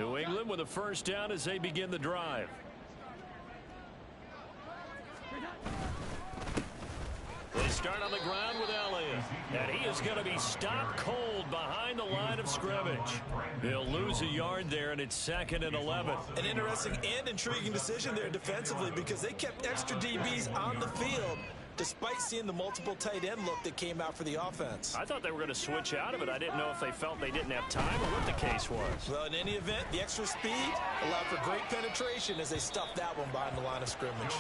New England with a first down as they begin the drive. They start on the ground with Elliott, and he is going to be stopped cold behind the line of scrimmage. They'll lose a yard there, and it's 2nd and 11. An interesting and intriguing decision there defensively because they kept extra DBs on the field despite seeing the multiple tight end look that came out for the offense. I thought they were going to switch out of it. I didn't know if they felt they didn't have time or what the case was. Well, in any event, the extra speed allowed for great penetration as they stuffed that one behind the line of scrimmage.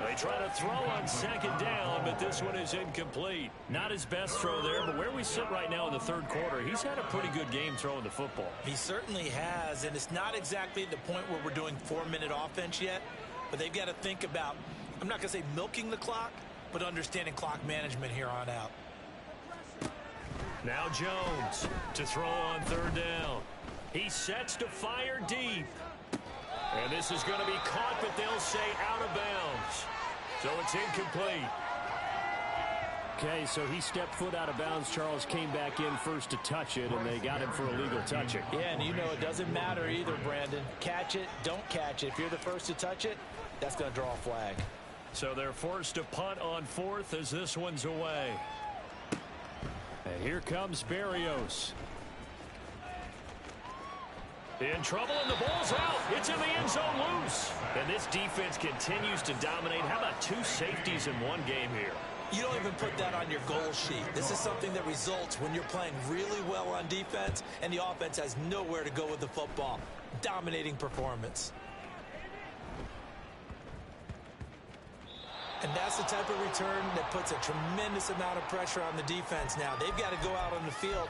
They try to throw on 2nd down, but this one is incomplete. Not his best throw there, but where we sit right now in the 3rd quarter, he's had a pretty good game throwing the football. He certainly has, and it's not exactly the point where we're doing 4-minute offense yet, but they've got to think about, I'm not going to say milking the clock, but understanding clock management here on out. Now Jones to throw on 3rd down. He sets to fire deep. And this is going to be caught, but they'll say out of bounds. So it's incomplete. Okay, so he stepped foot out of bounds. Charles came back in first to touch it, and they got him for illegal touching. Yeah, and you know it doesn't matter either, Brandon. Catch it, don't catch it. If you're the first to touch it, that's going to draw a flag. So they're forced to punt on 4th as this one's away. And here comes Berrios. In trouble, and the ball's out. It's in the end zone loose. And this defense continues to dominate. How about 2 safeties in one game here? You don't even put that on your goal sheet. This is something that results when you're playing really well on defense and the offense has nowhere to go with the football. Dominating performance. And that's the type of return that puts a tremendous amount of pressure on the defense now. They've got to go out on the field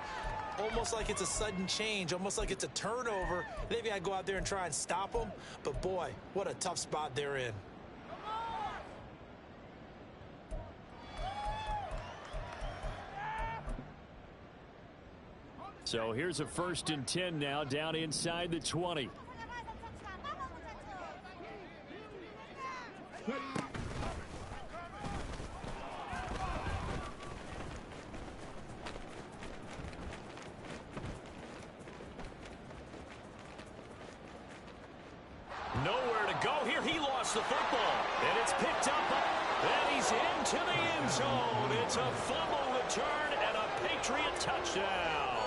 almost like it's a sudden change, almost like it's a turnover. They've got to go out there and try and stop them. But, boy, what a tough spot they're in. So here's a 1st and 10 now down inside the 20. Nowhere to go here. He lost the football. And it's picked up. And he's into the end zone. It's a fumble return and a Patriot touchdown.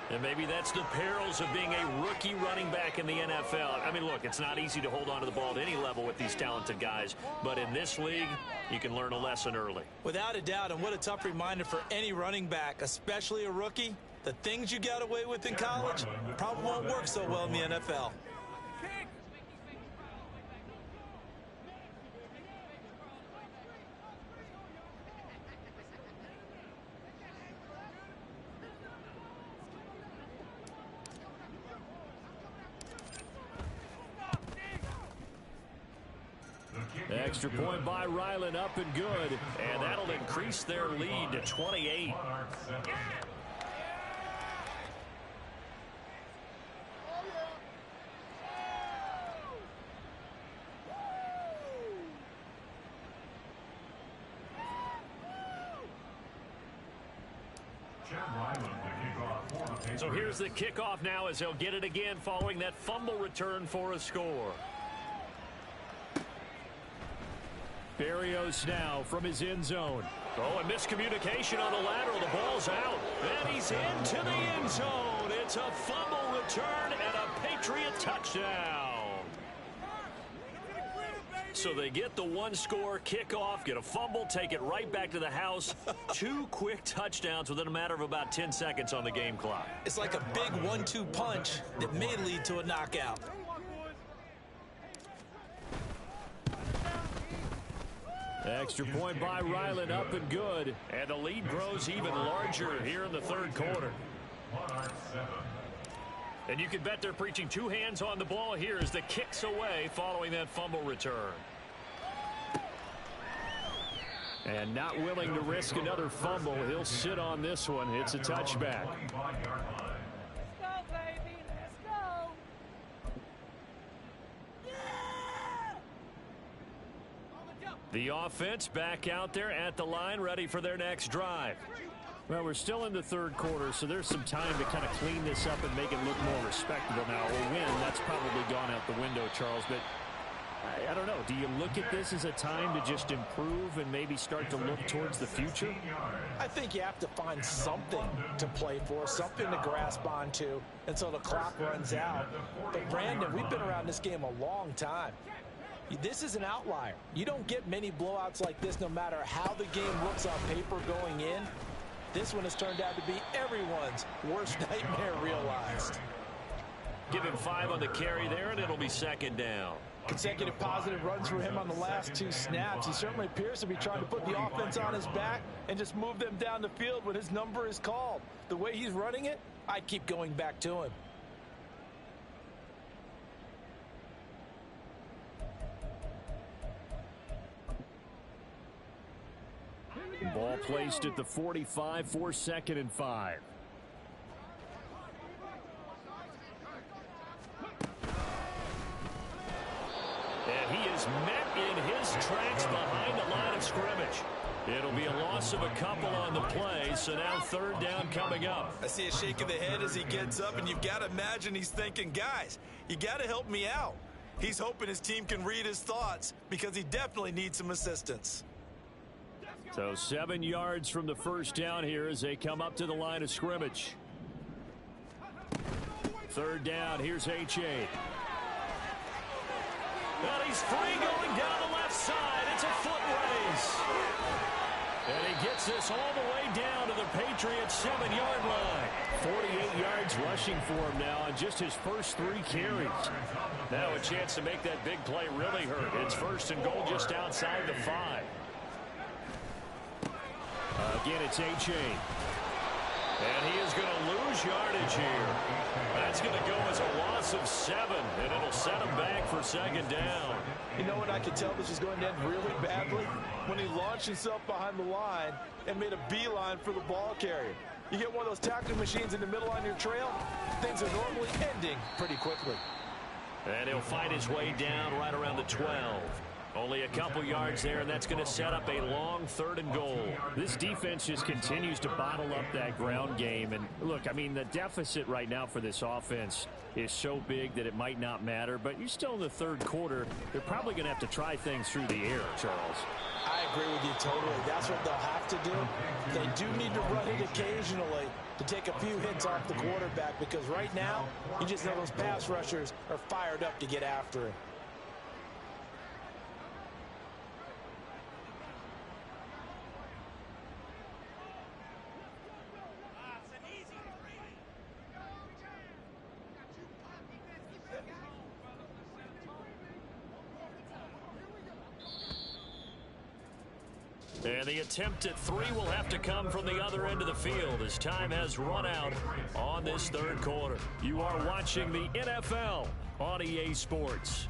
And maybe that's the perils of being a rookie running back in the NFL. I mean, look, it's not easy to hold on to the ball at any level with these talented guys. But in this league, you can learn a lesson early. Without a doubt, and what a tough reminder for any running back, especially a rookie. The things you got away with in college probably won't work so well in the NFL. The extra point by Ryland up and good. And that'll increase their lead to 28. So here's the kickoff now as they'll get it again following that fumble return for a score. Berrios now from his end zone. Oh, and miscommunication on the lateral. The ball's out. And he's into the end zone. It's a fumble return and a Patriot touchdown. So they get the one-score kickoff, get a fumble, take it right back to the house. 2 quick touchdowns within a matter of about 10 seconds on the game clock. It's like a big 1-2 punch that may lead to a knockout. Extra point by Ryland up and good. And the lead grows even larger here in the 3rd quarter. And you can bet they're preaching 2 hands on the ball here as the kick's away following that fumble return. And not willing to risk another fumble. He'll sit on this one. It's a touchback. Let's go, baby. Let's go. The offense back out there at the line, ready for their next drive. Well, we're still in the third quarter, so there's some time to kind of clean this up and make it look more respectable. Now, a win, that's probably gone out the window, Charles, but I don't know. Do you look at this as a time to just improve and maybe start to look towards the future? I think you have to find something to play for, something to grasp onto until the clock runs out. But, Brandon, we've been around this game a long time. This is an outlier. You don't get many blowouts like this no matter how the game looks on paper going in. This one has turned out to be everyone's worst nightmare realized. Give him 5 on the carry there, and it'll be second down. Consecutive positive runs for him on the last 2 snaps. He certainly appears to be trying to put the offense on his back and just move them down the field when his number is called. The way he's running it, I'd keep going back to him. Ball placed at the 45 for 2nd and 5. And he is met in his tracks behind the line of scrimmage. It'll be a loss of a couple on the play, so now 3rd down coming up. I see a shake of the head as he gets up, and you've got to imagine he's thinking, guys, you got to help me out. He's hoping his team can read his thoughts because he definitely needs some assistance. So 7 yards from the first down here as they come up to the line of scrimmage. 3rd down, here's H.A. Well, he's free going down the left side. It's a foot race. And he gets this all the way down to the Patriots' 7-yard line. 48 yards rushing for him now on just his first 3 carries. Now a chance to make that big play really hurt. It's 1st and goal just outside the 5. Again, it's H.A. And he is going to lose yardage here. That's going to go as a loss of 7, and it'll set him back for 2nd down. You know what? I could tell this was going to end really badly when he launched himself behind the line and made a beeline for the ball carrier. You get one of those tackling machines in the middle on your trail, things are normally ending pretty quickly. And he'll fight his way down right around the 12. Only a couple yards there, and that's going to set up a long 3rd and goal. This defense just continues to bottle up that ground game. And look, I mean, the deficit right now for this offense is so big that it might not matter. But you're still in the 3rd quarter. They're probably going to have to try things through the air, Charles. I agree with you totally. That's what they'll have to do. They do need to run it occasionally to take a few hits off the quarterback, because right now, you just know those pass rushers are fired up to get after him. And the attempt at 3 will have to come from the other end of the field as time has run out on this 3rd quarter. You are watching the NFL on EA Sports.